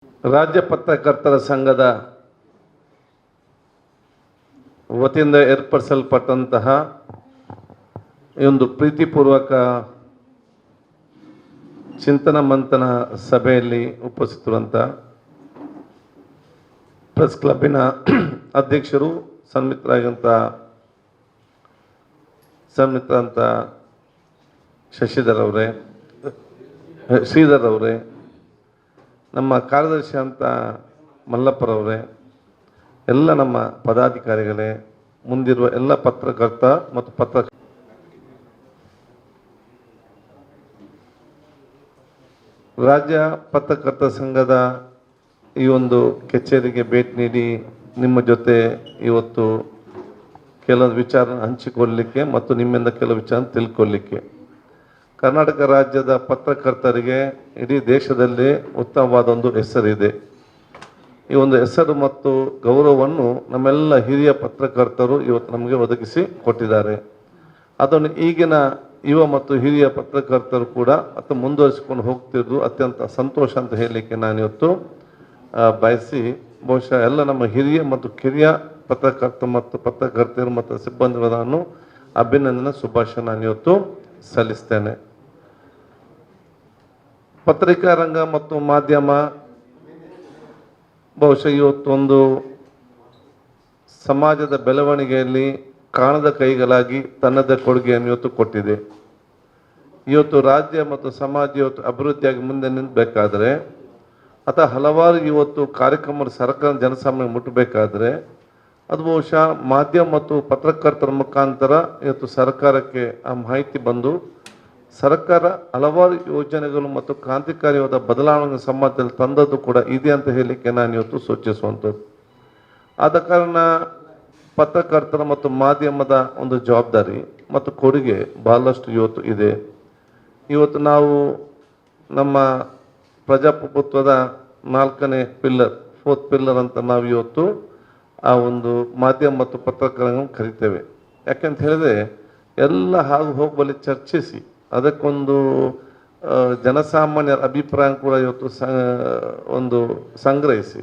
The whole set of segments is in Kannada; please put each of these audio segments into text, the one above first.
ರಾಜ್ಯ ಪತ್ರಕರ್ತರ ಸಂಘದ ವತಿಯಿಂದ ಏರ್ಪಡಿಸಲ್ಪಟ್ಟಂತಹ ಈ ಒಂದು ಪ್ರೀತಿಪೂರ್ವಕ ಚಿಂತನ ಮಂಥನ ಸಭೆಯಲ್ಲಿ ಉಪಸ್ಥಿತರುವಂಥ ಪ್ರೆಸ್ ಕ್ಲಬ್ಬಿನ ಅಧ್ಯಕ್ಷರು ಸನ್ಮಿತರಾಗಿರುವಂಥ ಶಶಿಧರ್ ಅವರೇ, ಶ್ರೀಧರ್ ಅವರೇ, ನಮ್ಮ ಕಾರ್ಯದರ್ಶಿ ಅಂತ ಮಲ್ಲಪ್ಪರವರೇ, ಎಲ್ಲ ನಮ್ಮ ಪದಾಧಿಕಾರಿಗಳೇ, ಮುಂದಿರುವ ಎಲ್ಲ ಪತ್ರಕರ್ತ ಮತ್ತು ರಾಜ್ಯ ಪತ್ರಕರ್ತ ಸಂಘದ ಈ ಒಂದು ಕಚೇರಿಗೆ ಭೇಟಿ ನೀಡಿ ನಿಮ್ಮ ಜೊತೆ ಇವತ್ತು ಕೆಲವು ವಿಚಾರ ಹಂಚಿಕೊಳ್ಳಲಿಕ್ಕೆ ಮತ್ತು ನಿಮ್ಮಿಂದ ಕೆಲವು ವಿಚಾರ ತಿಳ್ಕೊಳ್ಳಿಕ್ಕೆ. ಕರ್ನಾಟಕ ರಾಜ್ಯದ ಪತ್ರಕರ್ತರಿಗೆ ಇಡೀ ದೇಶದಲ್ಲಿ ಉತ್ತಮವಾದ ಒಂದು ಹೆಸರಿದೆ. ಈ ಒಂದು ಹೆಸರು ಮತ್ತು ಗೌರವವನ್ನು ನಮ್ಮೆಲ್ಲ ಹಿರಿಯ ಪತ್ರಕರ್ತರು ಇವತ್ತು ನಮಗೆ ಒದಗಿಸಿ ಕೊಟ್ಟಿದ್ದಾರೆ. ಅದನ್ನು ಈಗಿನ ಯುವ ಮತ್ತು ಹಿರಿಯ ಪತ್ರಕರ್ತರು ಕೂಡ ಅಥವಾ ಮುಂದುವರಿಸಿಕೊಂಡು ಹೋಗ್ತಿರೋದು ಅತ್ಯಂತ ಸಂತೋಷ ಅಂತ ಹೇಳಲಿಕ್ಕೆ ನಾನಿವತ್ತು ಬಯಸಿ, ಬಹುಶಃ ಎಲ್ಲ ನಮ್ಮ ಹಿರಿಯ ಮತ್ತು ಕಿರಿಯ ಪತ್ರಕರ್ತ ಮತ್ತು ಪತ್ರಕರ್ತೆಯರು ಮತ್ತು ಸಿಬ್ಬಂದಿಗಳನ್ನು ಅಭಿನಂದನೆ ಶುಭಾಶಯ ನಾನಿವತ್ತು ಸಲ್ಲಿಸ್ತೇನೆ. ಪತ್ರಿಕಾ ರಂಗ ಮತ್ತು ಮಾಧ್ಯಮ ಬಹುಶಃ ಇವತ್ತೊಂದು ಸಮಾಜದ ಬೆಳವಣಿಗೆಯಲ್ಲಿ ಕಾಣದ ಕೈಗಳಾಗಿ ತನ್ನದೇ ಕೊಡುಗೆಯನ್ನು ಇವತ್ತು ಕೊಟ್ಟಿದೆ. ಇವತ್ತು ರಾಜ್ಯ ಮತ್ತು ಸಮಾಜ ಇವತ್ತು ಅಭಿವೃದ್ಧಿಯಾಗಿ ಮುಂದೆ ನಿಲ್ಲಬೇಕಾದ್ರೆ ಅಥವಾ ಹಲವಾರು ಇವತ್ತು ಕಾರ್ಯಕ್ರಮ ಸರ್ಕಾರ ಜನಸಾಮಾನ್ಯ ಮುಟ್ಟಬೇಕಾದ್ರೆ ಅದು ಬಹುಶಃ ಮಾಧ್ಯಮ ಮತ್ತು ಪತ್ರಕರ್ತರ ಮುಖಾಂತರ ಇವತ್ತು ಸರ್ಕಾರಕ್ಕೆ ಆ ಮಾಹಿತಿ ಬಂದು ಸರ್ಕಾರ ಹಲವಾರು ಯೋಜನೆಗಳು ಮತ್ತು ಕ್ರಾಂತಿಕಾರಿಯಾದ ಬದಲಾವಣೆ ಸಮಾಜದಲ್ಲಿ ತಂದದ್ದು ಕೂಡ ಇದೆ ಅಂತ ಹೇಳಲಿಕ್ಕೆ ನಾನು ಇವತ್ತು ಸೂಚಿಸುವಂಥದ್ದು. ಆದ ಕಾರಣ ಪತ್ರಕರ್ತರ ಮತ್ತು ಮಾಧ್ಯಮದ ಒಂದು ಜವಾಬ್ದಾರಿ ಮತ್ತು ಕೊಡುಗೆ ಬಹಳಷ್ಟು ಇವತ್ತು ಇದೆ. ಇವತ್ತು ನಾವು ನಮ್ಮ ಪ್ರಜಾಪ್ರಭುತ್ವದ 4ನೇ ಪಿಲ್ಲರ್, 4th ಪಿಲ್ಲರ್ ಅಂತ ನಾವು ಇವತ್ತು ಆ ಒಂದು ಮಾಧ್ಯಮ ಮತ್ತು ಪತ್ರಕರ್ತರನ್ನು ಕರಿತೇವೆ. ಯಾಕೆಂತ ಹೇಳಿದ್ರೆ ಎಲ್ಲ ಹಾಗು ಹೋಗಬಲ್ಲಿ ಚರ್ಚಿಸಿ ಅದಕ್ಕೊಂದು ಜನಸಾಮಾನ್ಯರ ಅಭಿಪ್ರಾಯ ಕೂಡ ಇವತ್ತು ಒಂದು ಸಂಗ್ರಹಿಸಿ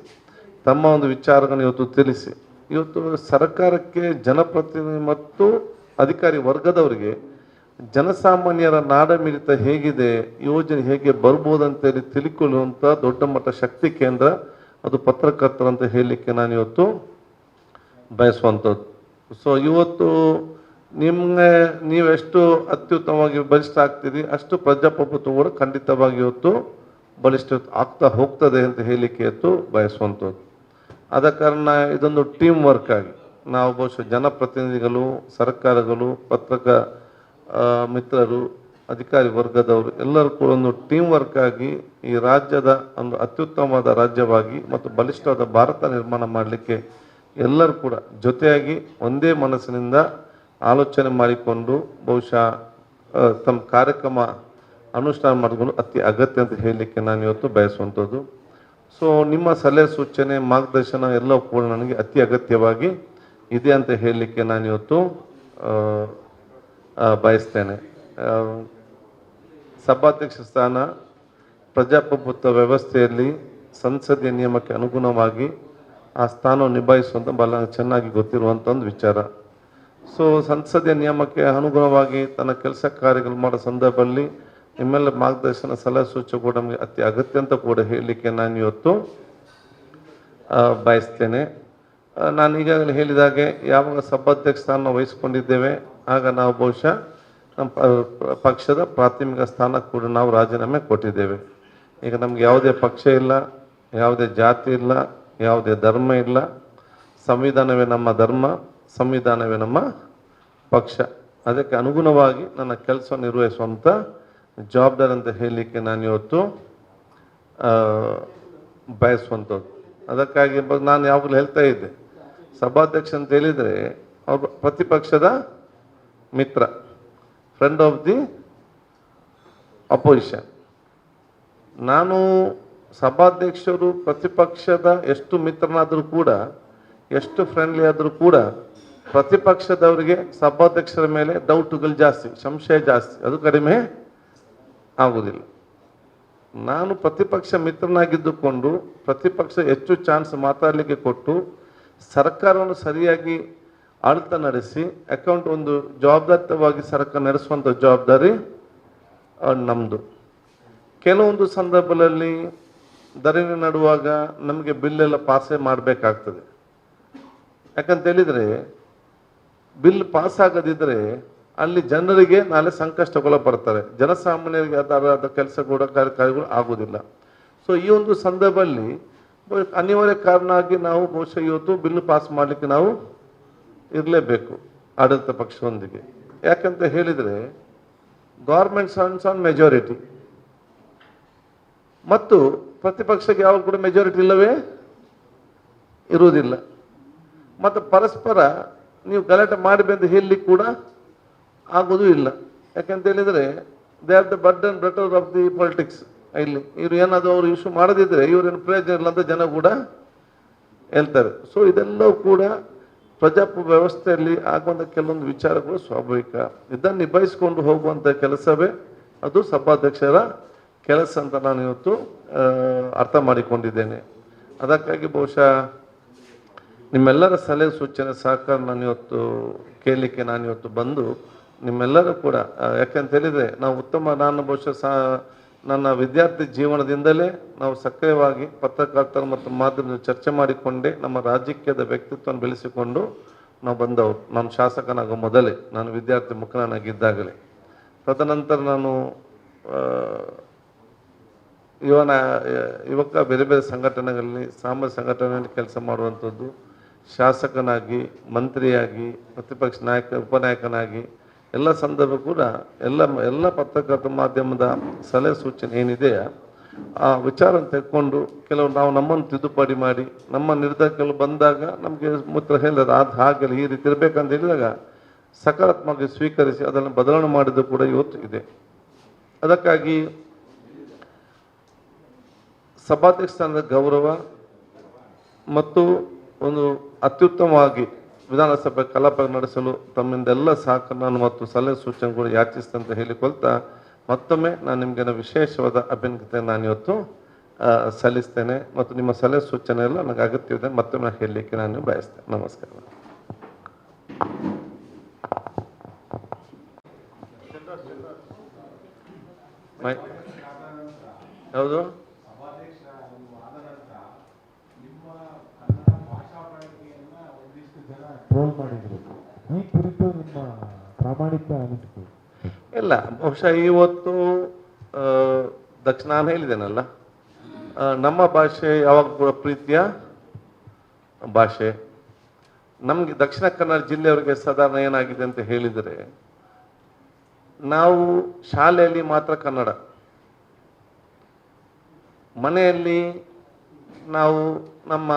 ತಮ್ಮ ಒಂದು ವಿಚಾರಗಳನ್ನು ಇವತ್ತು ತಿಳಿಸಿ ಇವತ್ತು ಸರ್ಕಾರಕ್ಕೆ ಜನಪ್ರತಿನಿಧಿ ಮತ್ತು ಅಧಿಕಾರಿ ವರ್ಗದವರಿಗೆ ಜನಸಾಮಾನ್ಯರ ನಾಡಮಿಡಿತ ಹೇಗಿದೆ, ಯೋಜನೆ ಹೇಗೆ ಬರ್ಬೋದಂತೇಳಿ ತಿಳ್ಕೊಳ್ಳುವಂಥ ದೊಡ್ಡ ಮಟ್ಟ ಶಕ್ತಿ ಕೇಂದ್ರ ಅದು ಪತ್ರಕರ್ತರಂತ ಹೇಳಲಿಕ್ಕೆ ನಾನು ಇವತ್ತು ಬಯಸುವಂಥದ್ದು. ಸೊ ಇವತ್ತು ನೀವೆಷ್ಟು ಅತ್ಯುತ್ತಮವಾಗಿ ಬಲಿಷ್ಠ ಆಗ್ತೀರಿ ಅಷ್ಟು ಪ್ರಜಾಪ್ರಭುತ್ವ ಕೂಡ ಖಂಡಿತವಾಗಿ ಇವತ್ತು ಬಲಿಷ್ಠ ಆಗ್ತಾ ಹೋಗ್ತದೆ ಅಂತ ಹೇಳಲಿಕ್ಕೆ ಇವತ್ತು ಬಯಸುವಂಥದ್ದು. ಆದ ಕಾರಣ ಇದೊಂದು ಟೀಮ್ ವರ್ಕ್ ಆಗಿ ನಾವು ಬಹುಶಃ ಜನಪ್ರತಿನಿಧಿಗಳು, ಸರ್ಕಾರಗಳು, ಮಿತ್ರರು, ಅಧಿಕಾರಿ ವರ್ಗದವರು ಎಲ್ಲರೂ ಕೂಡ ಒಂದು ಟೀಮ್ ವರ್ಕ್ ಆಗಿ ಈ ರಾಜ್ಯದ ಒಂದು ಅತ್ಯುತ್ತಮವಾದ ರಾಜ್ಯವಾಗಿ ಮತ್ತು ಬಲಿಷ್ಠವಾದ ಭಾರತ ನಿರ್ಮಾಣ ಮಾಡಲಿಕ್ಕೆ ಎಲ್ಲರೂ ಕೂಡ ಜೊತೆಯಾಗಿ ಒಂದೇ ಮನಸ್ಸಿನಿಂದ ಆಲೋಚನೆ ಮಾಡಿಕೊಂಡು ಬಹುಶಃ ತಮ್ಮ ಕಾರ್ಯಕ್ರಮ ಅನುಷ್ಠಾನ ಮಾಡಿಕೊಂಡು ಅತಿ ಅಗತ್ಯ ಅಂತ ಹೇಳಲಿಕ್ಕೆ ನಾನು ಇವತ್ತು ಬಯಸುವಂಥದ್ದು. ಸೊ ನಿಮ್ಮ ಸಲಹೆ ಸೂಚನೆ ಮಾರ್ಗದರ್ಶನ ಎಲ್ಲವೂ ಕೂಡ ನನಗೆ ಅತಿ ಅಗತ್ಯವಾಗಿ ಇದೆ ಅಂತ ಹೇಳಲಿಕ್ಕೆ ನಾನಿವತ್ತು ಬಯಸ್ತೇನೆ. ಸಭಾಧ್ಯಕ್ಷ ಸ್ಥಾನ ಪ್ರಜಾಪ್ರಭುತ್ವ ವ್ಯವಸ್ಥೆಯಲ್ಲಿ ಸಂಸದೀಯ ನಿಯಮಕ್ಕೆ ಅನುಗುಣವಾಗಿ ಆ ಸ್ಥಾನವನ್ನು ನಿಭಾಯಿಸುವಂಥ ಬಹಳ ಚೆನ್ನಾಗಿ ಗೊತ್ತಿರುವಂಥ ಒಂದು ವಿಚಾರ. ಸೊ ಸಂಸದೀಯ ನಿಯಮಕ್ಕೆ ಅನುಗುಣವಾಗಿ ತನ್ನ ಕೆಲಸ ಕಾರ್ಯಗಳು ಮಾಡೋ ಸಂದರ್ಭದಲ್ಲಿ ನಿಮ್ಮೆಲ್ಲ ಮಾರ್ಗದರ್ಶನ ಸಲಹೆ ಸೂಚನೆ ಕೂಡ ನಮಗೆ ಅತಿ ಅಗತ್ಯ ಅಂತ ಕೂಡ ಹೇಳಲಿಕ್ಕೆ ನಾನು ಇವತ್ತು ಬಯಸ್ತೇನೆ. ನಾನು ಈಗಾಗಲೇ ಹೇಳಿದಾಗೆ ಯಾವಾಗ ಸಭಾಧ್ಯಕ್ಷ ಸ್ಥಾನ ವಹಿಸ್ಕೊಂಡಿದ್ದೇವೆ ಆಗ ನಾವು ಬಹುಶಃ ನಮ್ಮ ಪಕ್ಷದ ಪ್ರಾಥಮಿಕ ಸ್ಥಾನ ಕೂಡ ನಾವು ರಾಜೀನಾಮೆ ಕೊಟ್ಟಿದ್ದೇವೆ. ಈಗ ನಮ್ಗೆ ಯಾವುದೇ ಪಕ್ಷ ಇಲ್ಲ, ಯಾವುದೇ ಜಾತಿ ಇಲ್ಲ, ಯಾವುದೇ ಧರ್ಮ ಇಲ್ಲ. ಸಂವಿಧಾನವೇ ನಮ್ಮ ಧರ್ಮ, ಸಂವಿಧಾನವೇ ನಮ್ಮ ಪಕ್ಷ. ಅದಕ್ಕೆ ಅನುಗುಣವಾಗಿ ನನ್ನ ಕೆಲಸ ನಿರ್ವಹಿಸುವಂಥ ಜವಾಬ್ದಾರಿ ಅಂತ ಹೇಳಲಿಕ್ಕೆ ನಾನು ಇವತ್ತು ಬಯಸುವಂಥದ್ದು. ಅದಕ್ಕಾಗಿ ನಾನು ಯಾವಾಗಲೂ ಹೇಳ್ತಾ ಇದ್ದೆ, ಸಭಾಧ್ಯಕ್ಷ ಅಂತ ಹೇಳಿದರೆ ಅವರು ಪ್ರತಿಪಕ್ಷದ ಮಿತ್ರ, ಫ್ರೆಂಡ್ ಆಫ್ ದಿ ಅಪೋಸಿಷನ್. ನಾನು ಸಭಾಧ್ಯಕ್ಷರು ಪ್ರತಿಪಕ್ಷದ ಎಷ್ಟು ಮಿತ್ರನಾದರೂ ಕೂಡ, ಎಷ್ಟು ಫ್ರೆಂಡ್ಲಿ ಆದರೂ ಕೂಡ ಪ್ರತಿಪಕ್ಷದವರಿಗೆ ಸಭಾಧ್ಯಕ್ಷರ ಮೇಲೆ ಡೌಟುಗಳು ಜಾಸ್ತಿ, ಸಂಶಯ ಜಾಸ್ತಿ, ಅದು ಕಡಿಮೆ ಆಗುವುದಿಲ್ಲ. ನಾನು ಪ್ರತಿಪಕ್ಷ ಮಿತ್ರನಾಗಿದ್ದುಕೊಂಡು ಪ್ರತಿಪಕ್ಷ ಹೆಚ್ಚು ಚಾನ್ಸ್ ಮಾತಾಡಲಿಕ್ಕೆ ಕೊಟ್ಟು ಸರ್ಕಾರವನ್ನು ಸರಿಯಾಗಿ ಆಡಳಿತ ನಡೆಸಿ ಅಕೌಂಟ್ ಒಂದು ಜವಾಬ್ದಾರಿತವಾಗಿ ಸರ್ಕಾರ ನಡೆಸುವಂಥ ಜವಾಬ್ದಾರಿ ನಮ್ಮದು. ಕೆಲವೊಂದು ಸಂದರ್ಭದಲ್ಲಿ ಧರಣಿ ನಡುವಾಗ ನಮಗೆ ಬಿಲ್ಲೆಲ್ಲ ಪಾಸೇ ಮಾಡಬೇಕಾಗ್ತದೆ. ಯಾಕಂತ ಹೇಳಿದರೆ ಬಿಲ್ ಪಾಸ್ ಆಗದಿದ್ದರೆ ಅಲ್ಲಿ ಜನರಿಗೆ ನಾಳೆ ಸಂಕಷ್ಟಗಳು ಬರ್ತಾರೆ, ಜನಸಾಮಾನ್ಯರಿಗೆ ಅದರ ಕೆಲಸ ಕೂಡ ಕಾರ್ಯಗಳು ಆಗುವುದಿಲ್ಲ. ಸೊ ಈ ಒಂದು ಸಂದರ್ಭದಲ್ಲಿ ಅನಿವಾರ್ಯ ಕಾರಣ ಆಗಿ ನಾವು ಬಹುಶಃ ಇವತ್ತು ಬಿಲ್ ಪಾಸ್ ಮಾಡಲಿಕ್ಕೆ ನಾವು ಇರಲೇಬೇಕು ಆಡಳಿತ ಪಕ್ಷದೊಂದಿಗೆ. ಯಾಕಂತ ಹೇಳಿದರೆ ಗೌರ್ಮೆಂಟ್ ಸರ್ವೆಂಟ್ಸ್ ಆನ್ ಮೆಜಾರಿಟಿ ಮತ್ತು ಪ್ರತಿಪಕ್ಷಕ್ಕೆ ಯಾವಾಗ ಕೂಡ ಮೆಜಾರಿಟಿ ಇಲ್ಲವೇ ಇರುವುದಿಲ್ಲ. ಮತ್ತು ಪರಸ್ಪರ ನೀವು ಗಲಾಟೆ ಮಾಡಬೇಕಂತ ಹೇಳಲಿಕ್ಕೆ ಕೂಡ ಆಗೋದು ಇಲ್ಲ. ಯಾಕಂತ ಹೇಳಿದರೆ ದೇ ಆರ್ ದ ಬರ್ಡನ್ ಬ್ರೆಟರ್ ಆಫ್ ದಿ ಪೊಲಿಟಿಕ್ಸ್. ಇಲ್ಲಿ ಇವರು ಏನಾದರೂ ಅವರು ಇಶ್ಯೂ ಮಾಡದಿದ್ದರೆ ಇವರೇನು ಪ್ರಯೋಜನ ಇಲ್ಲ ಅಂತ ಜನ ಕೂಡ ಹೇಳ್ತಾರೆ. ಸೊ ಇದೆಲ್ಲವೂ ಕೂಡ ಪ್ರಜಾಪ್ರಭುತ್ವ ವ್ಯವಸ್ಥೆಯಲ್ಲಿ ಆಗುವಂಥ ಕೆಲವೊಂದು ವಿಚಾರಗಳು ಸ್ವಾಭಾವಿಕ. ಇದನ್ನು ನಿಭಾಯಿಸಿಕೊಂಡು ಹೋಗುವಂಥ ಕೆಲಸವೇ ಅದು ಸಭಾಧ್ಯಕ್ಷರ ಕೆಲಸ ಅಂತ ನಾನು ಇವತ್ತು ಅರ್ಥ ಮಾಡಿಕೊಂಡಿದ್ದೇನೆ. ಅದಕ್ಕಾಗಿ ಬಹುಶಃ ನಿಮ್ಮೆಲ್ಲರ ಸಲಹೆ ಸೂಚನೆ ಸಹಕಾರ ನಾನು ಇವತ್ತು ಕೇಳಲಿಕ್ಕೆ ನಾನಿವತ್ತು ಬಂದು ನಿಮ್ಮೆಲ್ಲರೂ ಕೂಡ, ಯಾಕೆಂತ ಹೇಳಿದರೆ ನಾವು ನಾನು ಬಹುಶಃ ನನ್ನ ವಿದ್ಯಾರ್ಥಿ ಜೀವನದಿಂದಲೇ ನಾವು ಸಕ್ರಿಯವಾಗಿ ಪತ್ರಕರ್ತರು ಮತ್ತು ಮಾಧ್ಯಮದಲ್ಲಿ ಚರ್ಚೆ ಮಾಡಿಕೊಂಡೇ ನಮ್ಮ ರಾಜಕೀಯದ ವ್ಯಕ್ತಿತ್ವವನ್ನು ಬೆಳೆಸಿಕೊಂಡು ನಾವು ಬಂದವರು. ನಾನು ಶಾಸಕನಾಗೋ ಮೊದಲೇ, ನಾನು ವಿದ್ಯಾರ್ಥಿ ಮುಖಂಡನಾಗಿದ್ದಾಗಲೇ. ತದನಂತರ ನಾನು ಯುವಕ ಬೇರೆ ಬೇರೆ ಸಂಘಟನೆಗಳಲ್ಲಿ ಸಾಮಾಜಿಕ ಸಂಘಟನೆಯಲ್ಲಿ ಕೆಲಸ ಮಾಡುವಂಥದ್ದು, ಶಾಸಕನಾಗಿ, ಮಂತ್ರಿಯಾಗಿ, ಪ್ರತಿಪಕ್ಷ ನಾಯಕ, ಉಪನಾಯಕನಾಗಿ ಎಲ್ಲ ಸಂದರ್ಭ ಕೂಡ ಎಲ್ಲ ಪತ್ರಕರ್ತ ಮಾಧ್ಯಮದ ಸಲಹೆ ಸೂಚನೆ ಏನಿದೆಯಾ ಆ ವಿಚಾರ ತೆಗೆದುಕೊಂಡು ಕೆಲವು ನಾವು ನಮ್ಮನ್ನು ತಿದ್ದುಪಡಿ ಮಾಡಿ ನಮ್ಮ ನಿರ್ಧಾರಗಳು ಬಂದಾಗ ನಮಗೆ ಮೂತ್ರ ಹೇಳಿದ್ರೆ ಅದು ಹಾಗೆಲ್ಲ ಈ ರೀತಿ ಇರಬೇಕಂತ ಹೇಳಿದಾಗ ಸಕಾರಾತ್ಮಕವಾಗಿ ಸ್ವೀಕರಿಸಿ ಅದನ್ನು ಬದಲಾವಣೆ ಮಾಡಿದ್ದು ಕೂಡ ಇವತ್ತು ಇದೆ. ಅದಕ್ಕಾಗಿ ಸಭಾಧ್ಯಕ್ಷ ಸ್ಥಾನದ ಗೌರವ ಮತ್ತು ಒಂದು ಅತ್ಯುತ್ತಮವಾಗಿ ವಿಧಾನಸಭೆ ಕಲಾಪ ನಡೆಸಲು ತಮ್ಮಿಂದೆಲ್ಲ ಸಹಕಾರ ಮತ್ತು ಸಲಹೆ ಸೂಚನೆಗಳು ಯಾಚಿಸ್ತಂತ ಹೇಳಿಕೊಳ್ತಾ ಮತ್ತೊಮ್ಮೆ ನಾನು ನಿಮಗೆ ವಿಶೇಷವಾದ ಅಭಿನಂದನೆ ನಾನು ಇವತ್ತು ಸಲ್ಲಿಸ್ತೇನೆ. ಮತ್ತು ನಿಮ್ಮ ಸಲಹೆ ಸೂಚನೆ ಎಲ್ಲ ನನಗೆ ಅಗತ್ಯವಿದೆ ಮತ್ತೊಮ್ಮೆ ಹೇಳಲಿಕ್ಕೆ ನಾನು ಬಯಸ್ತೇನೆ. ನಮಸ್ಕಾರ. ಯಾವುದು ಈ ಕುರಿತು ನಿಮ್ಮ ಪ್ರಾಮಾಣಿಕ ಅನಿಸಿಕೆ? ಇಲ್ಲ, ಬಹುಶಃ ಇವತ್ತು ನಾನು ಹೇಳಿದ್ದೇನಲ್ಲ, ನಮ್ಮ ಭಾಷೆ ಯಾವಾಗ ಕೂಡ ಪ್ರೀತಿಯ ಭಾಷೆ. ನಮಗೆ ದಕ್ಷಿಣ ಕನ್ನಡ ಜಿಲ್ಲೆಯವರಿಗೆ ಸಾಧಾರಣ ಏನಾಗಿದೆ ಅಂತ ಹೇಳಿದರೆ, ನಾವು ಶಾಲೆಯಲ್ಲಿ ಮಾತ್ರ ಕನ್ನಡ, ಮನೆಯಲ್ಲಿ ನಾವು ನಮ್ಮ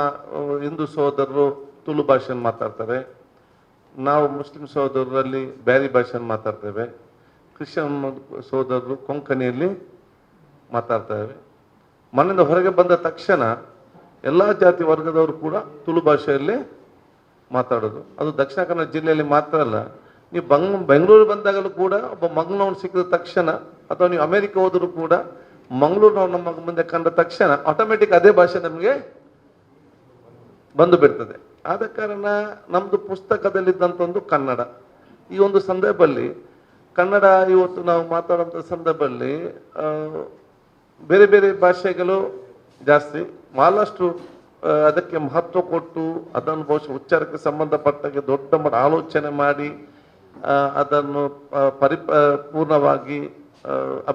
ಹಿಂದೂ ಸಹೋದರರು ತುಳು ಭಾಷೆಯನ್ನು ಮಾತಾಡ್ತಾರೆ, ನಾವು ಮುಸ್ಲಿಂ ಸಹೋದರರಲ್ಲಿ ಬ್ಯಾರಿ ಭಾಷೆಯನ್ನು ಮಾತಾಡ್ತೇವೆ, ಕ್ರಿಶ್ಚಿಯನ್ ಸಹೋದರರು ಕೊಂಕಣಿಯಲ್ಲಿ ಮಾತಾಡ್ತೇವೆ. ಮನೆಯಿಂದ ಹೊರಗೆ ಬಂದ ತಕ್ಷಣ ಎಲ್ಲ ಜಾತಿ ವರ್ಗದವರು ಕೂಡ ತುಳು ಭಾಷೆಯಲ್ಲಿ ಮಾತಾಡೋದು. ಅದು ದಕ್ಷಿಣ ಕನ್ನಡ ಜಿಲ್ಲೆಯಲ್ಲಿ ಮಾತ್ರ ಅಲ್ಲ, ನೀವು ಬೆಂಗಳೂರು ಬಂದಾಗಲೂ ಕೂಡ ಒಬ್ಬ ಮಂಗಳೂರು ಸಿಕ್ಕಿದ ತಕ್ಷಣ ಅಥವಾ ನೀವು ಅಮೆರಿಕ ಹೋದರೂ ಕೂಡ ಮಂಗಳೂರು ನಮ್ಮ ಮುಂದೆ ಕಂಡ ತಕ್ಷಣ ಆಟೋಮೆಟಿಕ್ ಅದೇ ಭಾಷೆ ನಮಗೆ ಬಂದು ಬಿಡ್ತದೆ. ಆದ ಕಾರಣ ನಮ್ಮದು ಪುಸ್ತಕದಲ್ಲಿದ್ದಂಥ ಒಂದು ಕನ್ನಡ. ಈ ಒಂದು ಸಂದರ್ಭದಲ್ಲಿ ಕನ್ನಡ ಇವತ್ತು ನಾವು ಮಾತಾಡುವಂಥ ಸಂದರ್ಭದಲ್ಲಿ ಬೇರೆ ಬೇರೆ ಭಾಷೆಗಳು ಜಾಸ್ತಿ ಬಹಳಷ್ಟು ಅದಕ್ಕೆ ಮಹತ್ವ ಕೊಟ್ಟು ಅದನ್ನು ಬಹುಶಃ ಉಚ್ಚಾರಕ್ಕೆ ಸಂಬಂಧಪಟ್ಟಾಗೆ ದೊಡ್ಡ ಮಟ್ಟ ಆಲೋಚನೆ ಮಾಡಿ ಅದನ್ನು ಪೂರ್ಣವಾಗಿ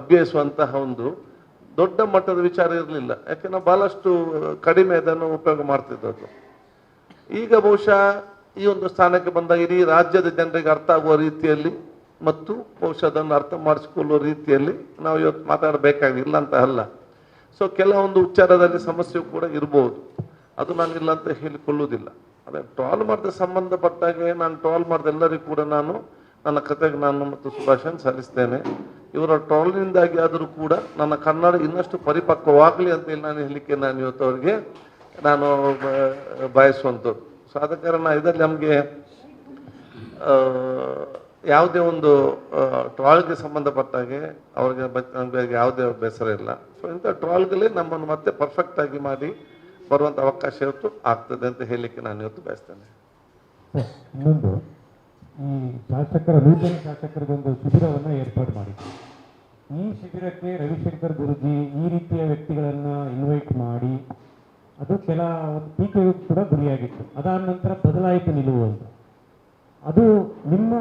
ಅಭ್ಯಸಿಸುವಂತಹ ಒಂದು ದೊಡ್ಡ ಮಟ್ಟದ ವಿಚಾರ ಇರಲಿಲ್ಲ. ಯಾಕೆ ನಾವು ಬಹಳಷ್ಟು ಕಡಿಮೆ ಅದನ್ನು ಉಪಯೋಗ ಮಾಡ್ತಿದ್ದದ್ದು. ಈಗ ಬಹುಶಃ ಈ ಒಂದು ಸ್ಥಾನಕ್ಕೆ ಬಂದಾಗ ಇಡೀ ರಾಜ್ಯದ ಜನರಿಗೆ ಅರ್ಥ ಆಗುವ ರೀತಿಯಲ್ಲಿ ಮತ್ತು ಬಹುಶಃ ಅದನ್ನು ಅರ್ಥ ಮಾಡಿಸಿಕೊಳ್ಳುವ ರೀತಿಯಲ್ಲಿ ನಾವು ಇವತ್ತು ಮಾತಾಡಬೇಕಾಗಿಲ್ಲ ಅಂತ ಅಲ್ಲ. ಸೊ ಕೆಲವೊಂದು ಉಚ್ಚಾರದಲ್ಲಿ ಸಮಸ್ಯೆ ಕೂಡ ಇರ್ಬೋದು, ಅದು ನಾನು ಇಲ್ಲ ಅಂತ ಹೇಳಿಕೊಳ್ಳುವುದಿಲ್ಲ. ಅದೇ ಟ್ರಾಲ್ ಮಾಡಿದ ಸಂಬಂಧಪಟ್ಟಾಗೆ ನಾನು ಟ್ರಾಲ್ ಮಾಡಿದ ಎಲ್ಲರಿಗೂ ಕೂಡ ನಾನು ನನ್ನ ಕಥೆಗೆ ನಾನು ಮತ್ತು ಶುಭಾಶಯ ಸಲ್ಲಿಸ್ತೇನೆ. ಇವರ ಟ್ರಾಲ್ನಿಂದಾಗಿ ಆದರೂ ಕೂಡ ನನ್ನ ಕನ್ನಡ ಇನ್ನಷ್ಟು ಪರಿಪಕ್ವವಾಗಲಿ ಅಂತೇಳಿ ನಾನು ಹೇಳಲಿಕ್ಕೆ ನಾನು ಇವತ್ತು ಅವರಿಗೆ ನಾನು ಬಯಸುವಂಥದ್ದು. ಸೊ ಆದ ಕಾರಣ ಇದರಲ್ಲಿ ನಮಗೆ ಯಾವುದೇ ಒಂದು ಟ್ರಾಲ್ಗೆ ಸಂಬಂಧಪಟ್ಟಾಗೆ ಅವ್ರಿಗೆ ನಮಗೆ ಯಾವುದೇ ಬೇಸರ ಇಲ್ಲ. ಸೊ ಇಂಥ ಟ್ರಾಲ್ಗಳೇ ನಮ್ಮನ್ನು ಮತ್ತೆ ಪರ್ಫೆಕ್ಟ್ ಆಗಿ ಮಾಡಿ ಬರುವಂಥ ಅವಕಾಶ ಇವತ್ತು ಆಗ್ತದೆ ಅಂತ ಹೇಳಲಿಕ್ಕೆ ನಾನು ಇವತ್ತು ಬಯಸ್ತೇನೆ. ಸರ್, ಇನ್ನೊಂದು, ಈ ನೂತನ ಶಾಸಕರಿಗೊಂದು ಶಿಬಿರವನ್ನು ಏರ್ಪಾಡು ಮಾಡಿದ್ರು. ಈ ಶಿಬಿರಕ್ಕೆ ರವಿಶಂಕರ್ ಗುರೂಜಿ ಈ ರೀತಿಯ ವ್ಯಕ್ತಿಗಳನ್ನು ಇನ್ವೈಟ್ ಮಾಡಿ ಅದು ಕೆಲ ಒಂದು ಟೀಕೆಗೂ ಕೂಡ ಗುರಿಯಾಗಿತ್ತು. ಅದಾದ ನಂತರ ಬದಲಾಯಿತು ನಿಲುವು ಅಂತ. ಅದು ನಿಮ್ಮ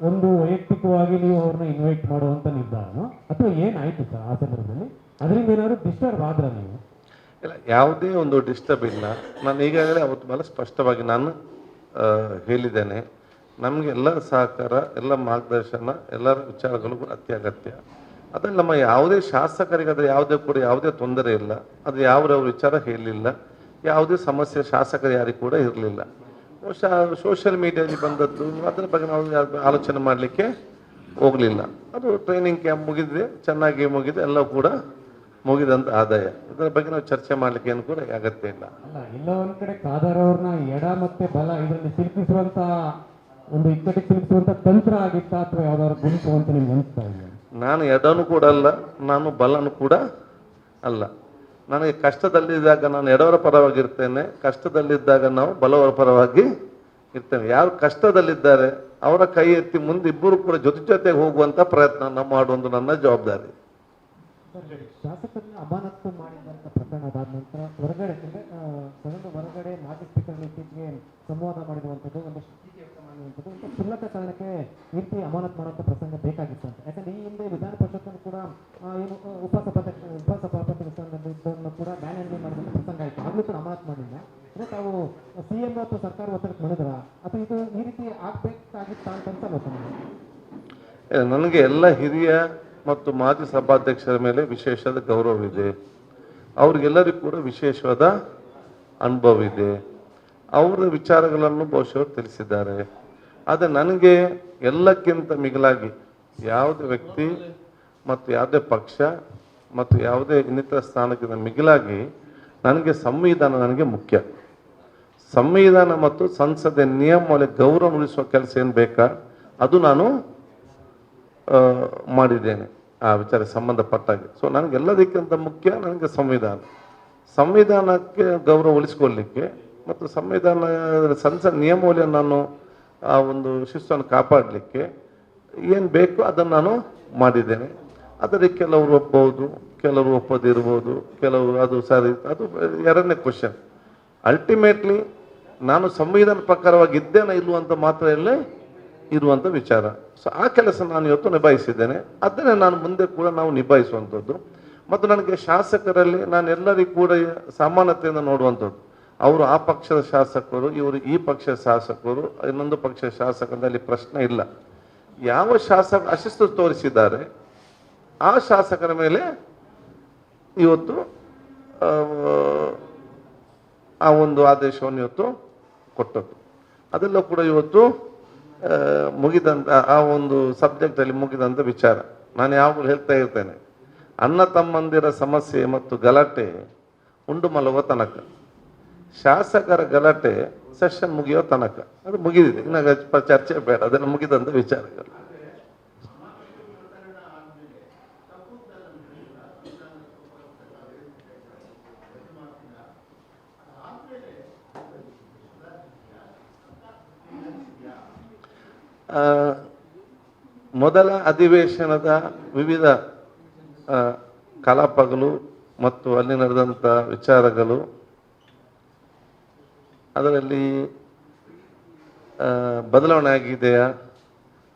ಒಂದು ವೈಯಕ್ತಿಕವಾಗಿ ನೀವು ಅವ್ರನ್ನ ಇನ್ವೈಟ್ ಮಾಡುವಂಥ ನಿರ್ಧಾರನೋ ಅಥವಾ ಏನಾಯಿತು ಸರ್ ಆ ಸಂದರ್ಭದಲ್ಲಿ? ಅದರಿಂದ ಏನಾದ್ರು ಡಿಸ್ಟರ್ಬ್ ಆದ್ರ ನೀವು? ಇಲ್ಲ, ಯಾವುದೇ ಒಂದು ಡಿಸ್ಟರ್ಬ್ ಇಲ್ಲ. ನಾನು ಈಗಾಗಲೇ ಅವತ್ತು ಭಾಳ ಸ್ಪಷ್ಟವಾಗಿ ನಾನು ಹೇಳಿದ್ದೇನೆ. ನಮಗೆ ಎಲ್ಲರ ಸಹಕಾರ, ಎಲ್ಲ ಮಾರ್ಗದರ್ಶನ, ಎಲ್ಲರ ವಿಚಾರಗಳು ಕೂಡ ಅತ್ಯಗತ್ಯ. ಅದ್ರಲ್ಲಿ ನಮ್ಮ ಯಾವುದೇ ಶಾಸಕರಿಗೆ ಅದರ ಯಾವುದೇ ತೊಂದರೆ ಇಲ್ಲ. ಅದು ಯಾವ ವಿಚಾರ ಹೇಳಲಿಲ್ಲ, ಯಾವುದೇ ಸಮಸ್ಯೆ ಶಾಸಕರು ಯಾರಿಗೂ ಕೂಡ ಇರಲಿಲ್ಲ. ಸೋಷಿಯಲ್ ಮೀಡಿಯಾದಲ್ಲಿ ಬಂದದ್ದು ಅದರ ಬಗ್ಗೆ ನಾವು ಆಲೋಚನೆ ಮಾಡಲಿಕ್ಕೆ ಹೋಗಲಿಲ್ಲ. ಅದು ಟ್ರೈನಿಂಗ್ ಕ್ಯಾಂಪ್ ಮುಗಿದಿದೆ, ಚೆನ್ನಾಗಿ ಮುಗಿದೆ, ಎಲ್ಲ ಕೂಡ ಮುಗಿದಂಥ ಆದಾಯ. ಇದರ ಬಗ್ಗೆ ನಾವು ಚರ್ಚೆ ಮಾಡಲಿಕ್ಕೆ ಏನು ಕೂಡ ಅಗತ್ಯ ಇಲ್ಲ. ಅಲ್ಲ, ಎಲ್ಲ ಒಂದ್ ಕಡೆ ಖಾದರ್ ಅವ್ರನ್ನ ಎಡ ಮತ್ತೆ ಬಲ ಇದರಲ್ಲಿ ಸಿಲುಕಿಸುವಂತ ಒಂದು ಇಕ್ಕಟ್ಟಿಗೆ ಸಿಲುಕಿಸುವಂತ ತಂತ್ರ ಆಗಿತ್ತಾ ಅಥವಾ ಯಾವ್ದಾದ್ರು ಗುಂಪು ಅಂತ ನಿಮ್ಗೆ ಅನಿಸ್ತಾ ಇದೆ? ನಾನು ಎಡನು ಕೂಡ ಅಲ್ಲ, ನಾನು ಬಲನು ಕೂಡ ಅಲ್ಲ. ನನಗೆ ಕಷ್ಟದಲ್ಲಿದ್ದಾಗ ನಾನು ಎಡವರ ಪರವಾಗಿರ್ತೇನೆ, ಕಷ್ಟದಲ್ಲಿದ್ದಾಗ ನಾವು ಬಲವರ ಪರವಾಗಿ ಇರ್ತೇನೆ. ಯಾರು ಕಷ್ಟದಲ್ಲಿದ್ದಾರೆ ಅವರ ಕೈ ಎತ್ತಿ ಮುಂದೆ ಇಬ್ಬರು ಕೂಡ ಜೊತೆಗೆ ಹೋಗುವಂಥ ಪ್ರಯತ್ನ ನಾವು ಮಾಡುವುದು ನನ್ನ ಜವಾಬ್ದಾರಿ. ಶಾಸಕರನ್ನ ಅಮಾನತು ಮಾಡಿದಂಥ ಪ್ರಕರಣ ಅದಾದ ನಂತರ ಹೊರಗಡೆ ಸದನದ ಹೊರಗಡೆ ಮಾಜಿ ಸ್ಪೀಕರ್ ಇತ್ತೀಚೆಗೆ ಸಂವಾದ ಮಾಡಿರುವಂಥದ್ದು, ಒಂದಷ್ಟು ಟೀಕೆ ವ್ಯಕ್ತ ಮಾಡಿರುವಂಥದ್ದು, ಒಂದು ಕ್ಷುಲ್ಲಕ ಕಾರಣಕ್ಕೆ ಈ ರೀತಿ ಅಮಾನತು ಮಾಡುವಂಥ ಪ್ರಸಂಗ ಬೇಕಾಗಿತ್ತು ಅಂತ. ಯಾಕಂದ್ರೆ ಈ ಹಿಂದೆ ವಿಧಾನ ಪರಿಷತ್ತನ್ನು ಕೂಡ ಏನು ಉಪಸಭಾಪತಿ ಸ್ಥಾನದಲ್ಲಿದ್ದನ್ನು ಕೂಡ ಬ್ಯಾನ್ ಹ್ಯಾಂಡ್ಲಿಂಗ್ ಮಾಡಿದಂಥ ಪ್ರಸಂಗ ಆಯಿತು. ಆಗಲೂ ಕೂಡ ಅಮಾನತು ಮಾಡಿಲ್ಲ. ಅಂದರೆ ತಾವು CM ಅಥವಾ ಸರ್ಕಾರ ಒತ್ತಡಕ್ಕೆ ಮಾಡಿದ್ರ ಅಥವಾ ಇದು ಈ ರೀತಿ ಆಗಬೇಕಾಗಿತ್ತ ಅಂತ ಅನ್ಸಲ್ಲ? ನನಗೆ ಎಲ್ಲ ಹಿರಿಯ ಮತ್ತು ಮಾಜಿ ಸಭಾಧ್ಯಕ್ಷರ ಮೇಲೆ ವಿಶೇಷವಾದ ಗೌರವವಿದೆ. ಅವ್ರಿಗೆಲ್ಲರಿಗೂ ಕೂಡ ವಿಶೇಷವಾದ ಅನುಭವ ಇದೆ. ಅವರ ವಿಚಾರಗಳನ್ನು ಬಹುಶಃ ತಿಳಿಸಿದ್ದಾರೆ. ಆದರೆ ನನಗೆ ಎಲ್ಲಕ್ಕಿಂತ ಮಿಗಿಲಾಗಿ ಯಾವುದೇ ವ್ಯಕ್ತಿ ಮತ್ತು ಯಾವುದೇ ಪಕ್ಷ ಮತ್ತು ಯಾವುದೇ ಇನ್ನಿತರ ಸ್ಥಾನಕ್ಕಿಂತ ಮಿಗಿಲಾಗಿ ನನಗೆ ಸಂವಿಧಾನ ನನಗೆ ಮುಖ್ಯ. ಸಂವಿಧಾನ ಮತ್ತು ಸಂಸದೆ ನಿಯಮಗಳಿಗೆ ಗೌರವ ಉಳಿಸುವ ಕೆಲಸ ಏನು ಬೇಕಾ ಅದು ನಾನು ಮಾಡಿದ್ದೇನೆ ಆ ವಿಚಾರಕ್ಕೆ ಸಂಬಂಧಪಟ್ಟಾಗೆ. ಸೊ ನನಗೆಲ್ಲದಕ್ಕಿಂತ ಮುಖ್ಯ ನನಗೆ ಸಂವಿಧಾನಕ್ಕೆ ಗೌರವ ಉಳಿಸ್ಕೊಳ್ಳಿಕ್ಕೆ ಮತ್ತು ಸಂಸತ್ ನಿಯಮವನ್ನು ನಾನು ಆ ಒಂದು ಶಿಸ್ತನ್ನು ಕಾಪಾಡಲಿಕ್ಕೆ ಏನು ಬೇಕು ಅದನ್ನು ನಾನು ಮಾಡಿದ್ದೇನೆ. ಅದರಲ್ಲಿ ಕೆಲವರು ಒಪ್ಪಬಹುದು, ಕೆಲವರು ಒಪ್ಪದಿರ್ಬೋದು, ಕೆಲವರು ಅದು ಸರಿ, ಅದು ಎರಡನೇ ಕ್ವಶನ್. ಅಲ್ಟಿಮೇಟ್ಲಿ ನಾನು ಸಂವಿಧಾನ ಪ್ರಕಾರವಾಗಿ ಇದ್ದೇನೆ ಇಲ್ಲವಂತ ಮಾತ್ರ ಎಲ್ಲೇ ಇರುವಂಥ ವಿಚಾರ. ಸೊ ಆ ಕೆಲಸ ನಾನು ಇವತ್ತು ನಿಭಾಯಿಸಿದ್ದೇನೆ. ಅದನ್ನೇ ನಾನು ಮುಂದೆ ಕೂಡ ನಾವು ನಿಭಾಯಿಸುವಂಥದ್ದು. ಮತ್ತು ನನಗೆ ಶಾಸಕರಲ್ಲಿ ನಾನು ಎಲ್ಲರಿಗೂ ಕೂಡ ಸಮಾನತೆಯಿಂದ ನೋಡುವಂಥದ್ದು. ಅವರು ಆ ಪಕ್ಷದ ಶಾಸಕರು, ಇವರು ಈ ಪಕ್ಷದ ಶಾಸಕರು, ಇನ್ನೊಂದು ಪಕ್ಷದ ಶಾಸಕರಲ್ಲಿ ಪ್ರಶ್ನೆ ಇಲ್ಲ. ಯಾವ ಶಾಸಕ ಅಶಿಸ್ತು ತೋರಿಸಿದ್ದಾರೆ ಆ ಶಾಸಕರ ಮೇಲೆ ಇವತ್ತು ಆ ಒಂದು ಆದೇಶವನ್ನು ಇವತ್ತು ಕೊಟ್ಟದ್ದು. ಅದೆಲ್ಲ ಕೂಡ ಇವತ್ತು ಮುಗಿದಂಥ ಆ ಒಂದು ಸಬ್ಜೆಕ್ಟಲ್ಲಿ ಮುಗಿದಂಥ ವಿಚಾರ. ನಾನು ಯಾವಾಗಲೂ ಹೇಳ್ತಾ ಇರ್ತೇನೆ, ಅಣ್ಣ ತಮ್ಮಂದಿರ ಸಮಸ್ಯೆ ಮತ್ತು ಗಲಾಟೆ ಉಂಡು ಮಲಗುವ ತನಕ, ಶಾಸಕರ ಗಲಾಟೆ ಸೆಷನ್ ಮುಗಿಯೋ ತನಕ ಅದು ಮುಗಿದಿದೆ. ಇನ್ನು ಚರ್ಚೆ ಬೇಡ, ಅದನ್ನು ಮುಗಿದಂಥ ವಿಚಾರಗಳು. ಮೊದಲ ಅಧಿವೇಶನದ ವಿವಿಧ ಕಲಾಪಗಳು ಮತ್ತು ಅಲ್ಲಿ ನಡೆದಂಥ ವಿಚಾರಗಳು, ಅದರಲ್ಲಿ ಬದಲಾವಣೆ ಆಗಿದೆಯಾ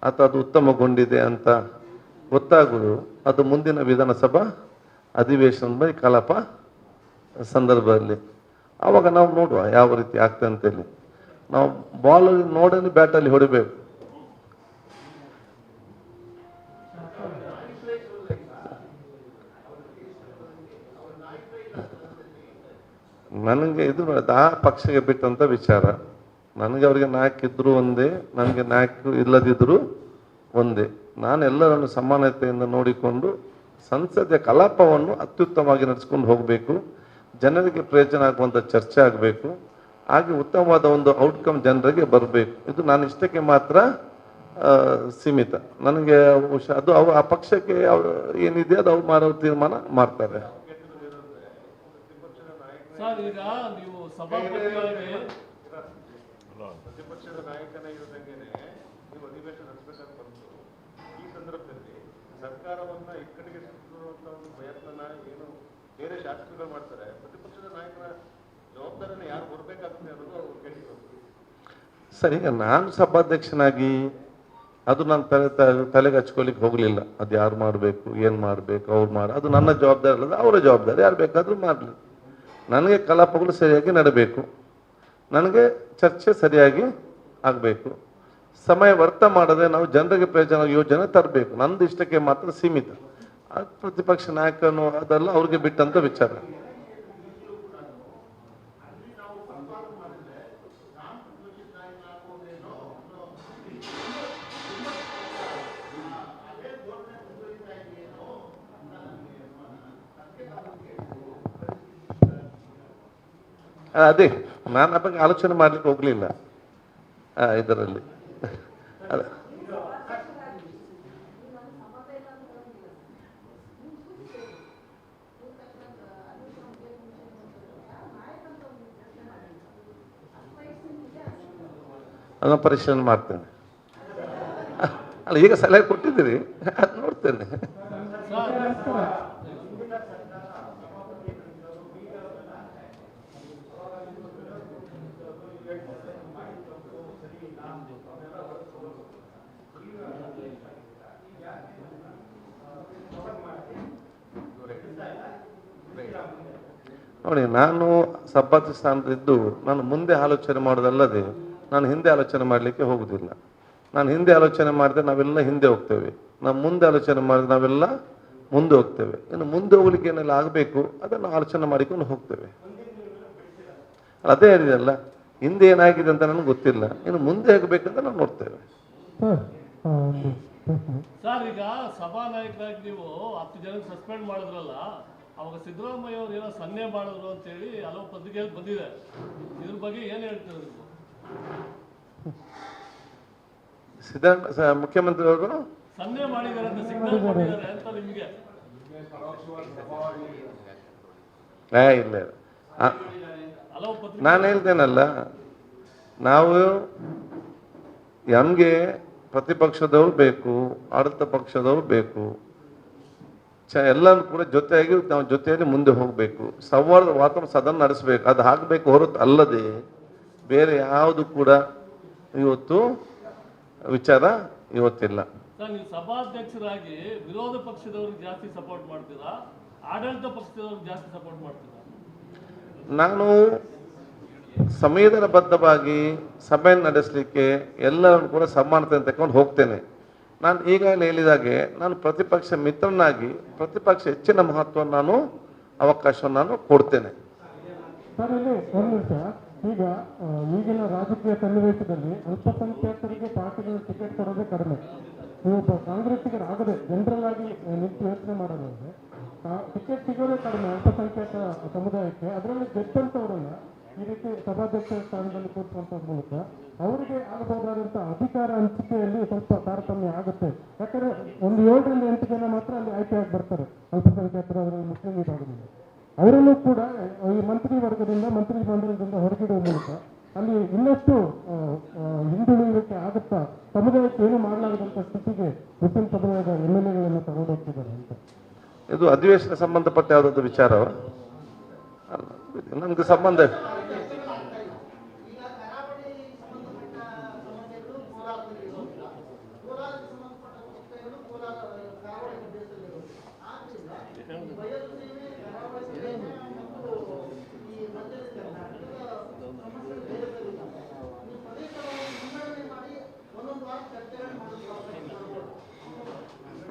ಅಥವಾ ಅದು ಉತ್ತಮಗೊಂಡಿದೆ ಅಂತ ಗೊತ್ತಾಗುವುದು ಅದು ಮುಂದಿನ ವಿಧಾನಸಭಾ ಅಧಿವೇಶನದ ಕಲಾಪ ಸಂದರ್ಭದಲ್ಲಿ. ಆವಾಗ ನಾವು ನೋಡುವ ಯಾವ ರೀತಿ ಆಗ್ತದೆ ಅಂತೇಳಿ. ನಾವು ಬಾಲಲ್ಲಿ ನೋಡಲಿ ಬ್ಯಾಟಲ್ಲಿ ಹೊಡಿಬೇಕು. ನನಗೆ ಇದು ಆ ಪಕ್ಷಕ್ಕೆ ಬಿಟ್ಟಂಥ ವಿಚಾರ. ನನಗೆ ಅವರಿಗೆ ನಾಯಕ ಇದ್ದರೂ ಒಂದೇ, ನನಗೆ ನಾಯಕ ಇಲ್ಲದಿದ್ದರೂ ಒಂದೇ. ನಾನು ಎಲ್ಲರನ್ನು ಸಮಾನತೆಯಿಂದ ನೋಡಿಕೊಂಡು ಸಂಸದೀಯ ಕಲಾಪವನ್ನು ಅತ್ಯುತ್ತಮವಾಗಿ ನಡೆಸ್ಕೊಂಡು ಹೋಗಬೇಕು. ಜನರಿಗೆ ಪ್ರಯೋಜನ ಆಗುವಂಥ ಚರ್ಚೆ ಆಗಬೇಕು. ಹಾಗೆ ಉತ್ತಮವಾದ ಒಂದು ಔಟ್ಕಮ್ ಜನರಿಗೆ ಬರಬೇಕು. ಇದು ನಾನು ಇಷ್ಟಕ್ಕೆ ಮಾತ್ರ ಸೀಮಿತ. ನನಗೆ ಅದು ಆ ಪಕ್ಷಕ್ಕೆ ಅವ್ರು ಏನಿದೆ ಅದು ಅವ್ರು ಮಾಡೋ ತೀರ್ಮಾನ ಮಾಡ್ತಾರೆ. ಸರ್, ಈಗ ನೀವು ಸಭಾಪತಿಯಾಗಿ ಪ್ರತಿಪಕ್ಷದ ನಾಯಕನ ಇರೋದಂಗೆನೆ ನೀವು ಅಧಿವೇಶನ ನಡೆಸಬೇಕಾಗಿ ಬಂತು. ಈ ಸಂದರ್ಭದಲ್ಲಿ ಸರ್ಕಾರವನ್ನ ಇಕ್ಕಟ್ಟಿಗೆ ಸಿಕ್ಕಿರುವಂತಹ ಒಂದು ಪ್ರಯತ್ನನ ಏನು ಬೇರೆ ಶಾಸಕರುಗಳು ಮಾಡ್ತಾರೆ, ಪ್ರತಿಪಕ್ಷದ ನಾಯಕನ ಜವಾಬ್ದಾರಿನ ಯಾರು ಹೊರಬೇಕಾಗುತ್ತೆ ಅನ್ನೋದು ಅವ್ರು ಕೇಳಿದ್ರು. ಸರ್, ಈಗ ನಾನು ಸಭಾಧ್ಯಕ್ಷನಾಗಿ ಅದು ನಾನು ತಲೆಗೆ ಹಚ್ಕೊಳ್ಳಿಕ್ಕೆ ಹೋಗಲಿಲ್ಲ. ಅದು ಯಾರು ಮಾಡಬೇಕು, ಏನು ಮಾಡಬೇಕು, ಅವ್ರು ಅದು ನನ್ನ ಜವಾಬ್ದಾರಿ ಅಲ್ಲದ ಅವರ ಜವಾಬ್ದಾರಿ. ಯಾರು ಬೇಕಾದರೂ ಮಾಡಲಿ. ನನಗೆ ಕಲಾಪಗಳು ಸರಿಯಾಗಿ ನಡಬೇಕು, ನನಗೆ ಚರ್ಚೆ ಸರಿಯಾಗಿ ಆಗಬೇಕು, ಸಮಯ ವ್ಯರ್ಥ ಮಾಡದೆ ನಾವು ಜನರಿಗೆ ಪ್ರಯೋಜನ ಯೋಜನೆ ತರಬೇಕು. ನಂದು ಇಷ್ಟಕ್ಕೆ ಮಾತ್ರ ಸೀಮಿತ. ಪ್ರತಿಪಕ್ಷ ನಾಯಕನು ಅದೆಲ್ಲ ಅವ್ರಿಗೆ ಬಿಟ್ಟಂತ ವಿಚಾರ. ಅದೇ ನಾನು ಆ ಬಗ್ಗೆ ಆಲೋಚನೆ ಮಾಡ್ಲಿಕ್ಕೆ ಹೋಗ್ಲಿಲ್ಲ ಇದರಲ್ಲಿ. ಅದನ್ನ ಪರಿಶೀಲನೆ ಮಾಡ್ತೇನೆ. ಅಲ್ಲ, ಈಗ ಸಲಹೆ ಕೊಟ್ಟಿದ್ದೀರಿ, ಅದು ನೋಡ್ತೇನೆ. ನೋಡಿ, ನಾನು ಸಭಾಧ್ಯಕ್ಷ ಸ್ಥಾನದಿದ್ದು ನಾನು ಮುಂದೆ ಆಲೋಚನೆ ಮಾಡೋದಲ್ಲದೆ ನಾನು ಹಿಂದೆ ಆಲೋಚನೆ ಮಾಡಲಿಕ್ಕೆ ಹೋಗುದಿಲ್ಲ. ನಾನು ಹಿಂದೆ ಆಲೋಚನೆ ಮಾಡಿದ್ರೆ ನಾವೆಲ್ಲ ಹಿಂದೆ ಹೋಗ್ತೇವೆ, ನಾವು ಮುಂದೆ ಆಲೋಚನೆ ಮಾಡಿದ್ರೆ ನಾವೆಲ್ಲ ಮುಂದೆ ಹೋಗ್ತೇವೆ. ಇನ್ನು ಮುಂದೆ ಹೋಗ್ಲಿಕ್ಕೆ ಏನೆಲ್ಲ ಆಗಬೇಕು ಅದನ್ನು ಆಲೋಚನೆ ಮಾಡಿಕೊಂಡು ಹೋಗ್ತೇವೆ. ಅದೇ ಹೇಳಿದಲ್ಲ, ಹಿಂದೆ ಏನಾಗಿದೆ ಅಂತ ನನಗೆ ಗೊತ್ತಿಲ್ಲ, ಇನ್ನು ಮುಂದೆ ಹೋಗ್ಬೇಕಂತ ನಾವು ನೋಡ್ತೇವೆ. ಸರ್, ಈಗ ಸಭಾನಾಯಕರಾಗಿ ನೀವು 10 ಜನ ಸಸ್ಪೆಂಡ್ ಮಾಡಿದ್ರಲ್ಲ, ಅವಾಗ ಸಿದ್ದರಾಮಯ್ಯ ಅವರು ಏನೋ ಸನ್ನೆ ಮಾಡಿದ್ರು ಅಂತೇಳಿ ಹಲವು ಪತ್ರಿಕೆಯಲ್ಲಿ ಬಂದಿದೆ. ಇದ್ರ ಬಗ್ಗೆ ಏನ್ ಹೇಳ್ತೀರ? ಮುಖ್ಯಮಂತ್ರಿ ಅವರು ಸನ್ನೆ ಮಾಡಿದ್ದಾರೆ ಅಂತ ಸಿಗ್ನಲ್ ಕೊಟ್ಟಿದ್ದಾರೆ ಅಂತ ನಿಮಗೆ? ಇಲ್ಲ, ನಾನು ಹೇಳ್ತೇನಲ್ಲ, ನಾವು ನಮಗೆ ಪ್ರತಿಪಕ್ಷದವ್ರು ಬೇಕು, ಆಡಳಿತ ಪಕ್ಷದವ್ರು ಬೇಕು, ಎಲ್ಲರೂ ಕೂಡ ಜೊತೆಯಾಗಿ ನಾವು ಜೊತೆಯಲ್ಲಿ ಮುಂದೆ ಹೋಗಬೇಕು, ಸಂವಾದ ವಾತಾವರಣ ಸದನ ನಡೆಸಬೇಕು. ಅದು ಆಗಬೇಕು ಹೊರತು ಅಲ್ಲದೆ ಬೇರೆ ಯಾವುದು ಕೂಡ ಇವತ್ತು ವಿಚಾರ ಇವತ್ತಿಲ್ಲ. ಸರ್, ನೀವು ಸಭಾಧ್ಯಕ್ಷರಾಗಿ ವಿರೋಧ ಪಕ್ಷದವ್ರಿಗೆ ಜಾಸ್ತಿ ಸಪೋರ್ಟ್ ಮಾಡ್ತೀರಾ, ಆಡಳಿತ ಪಕ್ಷದವ್ರಿಗೆ ಜಾಸ್ತಿ ಸಪೋರ್ಟ್ ಮಾಡ್ತೀರಾ? ನಾನು ಸಂವಿಧಾನಬದ್ಧವಾಗಿ ಸಭೆಯನ್ನು ನಡೆಸಲಿಕ್ಕೆ ಎಲ್ಲರನ್ನು ಕೂಡ ಸಮಾನತೆ ತಗೊಂಡು ಹೋಗ್ತೇನೆ. ನಾನು ಈಗಾಗಲೇ ಹೇಳಿದಾಗೆ ನಾನು ಪ್ರತಿಪಕ್ಷ ಮಿತ್ರನಾಗಿ ಪ್ರತಿಪಕ್ಷ ಹೆಚ್ಚಿನ ಮಹತ್ವ ನಾನು ಅವಕಾಶವನ್ನು ನಾನು ಕೊಡ್ತೇನೆ. ಸರ್, ಇಲ್ಲಿ ಒಂದು ನಿಮಿಷ. ಈಗ ಈಗಿನ ರಾಜಕೀಯ ಸನ್ನಿವೇಶದಲ್ಲಿ ಅಲ್ಪಸಂಖ್ಯಾತರಿಗೆ ಪಾರ್ಟಿಗಳು ಟಿಕೆಟ್ ಕೊಡೋದೇ ಕಡಿಮೆ. ನೀವು ಕಾಂಗ್ರೆಸ್ಸಿಗರು ಆಗದೆ ಜನರಲ್ ಆಗಿ ನಿಂತು ಯೋಚನೆ ಮಾಡೋದಂದ್ರೆ ಟಿಕೆಟ್ ಸಿಗೋದೇ ಕಡಿಮೆ ಅಲ್ಪಸಂಖ್ಯಾತ ಸಮುದಾಯಕ್ಕೆ. ಅದರಲ್ಲಿ ಗೆದ್ದಂಥವರನ್ನ ಈ ರೀತಿ ಸಭಾಧ್ಯಕ್ಷ ಸ್ಥಾನದಲ್ಲಿ ಕೂರಿಸುವಂಥದ್ ಮೂಲಕ ಅವರಿಗೆ ಆಗಬಹುದಾದಂಥ ಅಧಿಕಾರ ಹಂಚಿಕೆಯಲ್ಲಿ ಸ್ವಲ್ಪ ತಾರತಮ್ಯ ಆಗುತ್ತೆ. ಯಾಕಂದ್ರೆ ಒಂದು 7 ರಿಂದ 8 ಜನ ಮಾತ್ರ ಅಲ್ಲಿ ಆಯ್ಕೆಯಾಗಿ ಬರ್ತಾರೆ ಅಲ್ಪಸಂಖ್ಯಾತರು, ಅದರಲ್ಲಿ ಮುಸ್ಲಿಂ ವಿಭಾಗದಿಂದ. ಅವರನ್ನು ಕೂಡ ಈ ಮಂತ್ರಿ ವರ್ಗದಿಂದ ಮಂತ್ರಿ ಮಂಡಲದಿಂದ ಹೊರಗಿಡುವ ಮೂಲಕ ಅಲ್ಲಿ ಇನ್ನಷ್ಟು ಹಿಂದುಳಿಯುವಿಕೆ ಆಗುತ್ತಾ ಸಮುದಾಯಕ್ಕೆ ಏನು ಮಾಡಲಾಗದಂಥ ಸ್ಥಿತಿಗೆ ಮುಸ್ಲಿಂ ಸಮುದಾಯದ MLA-ಗಳನ್ನು ತಗೊಂಡು ಹೋಗ್ತಿದ್ದಾರೆ ಅಂತ. ಇದು ಅಧಿವೇಶನ ಸಂಬಂಧಪಟ್ಟ ಯಾವುದಾದ್ರು ವಿಚಾರವ? ನನಗೆ ಸಂಬಂಧ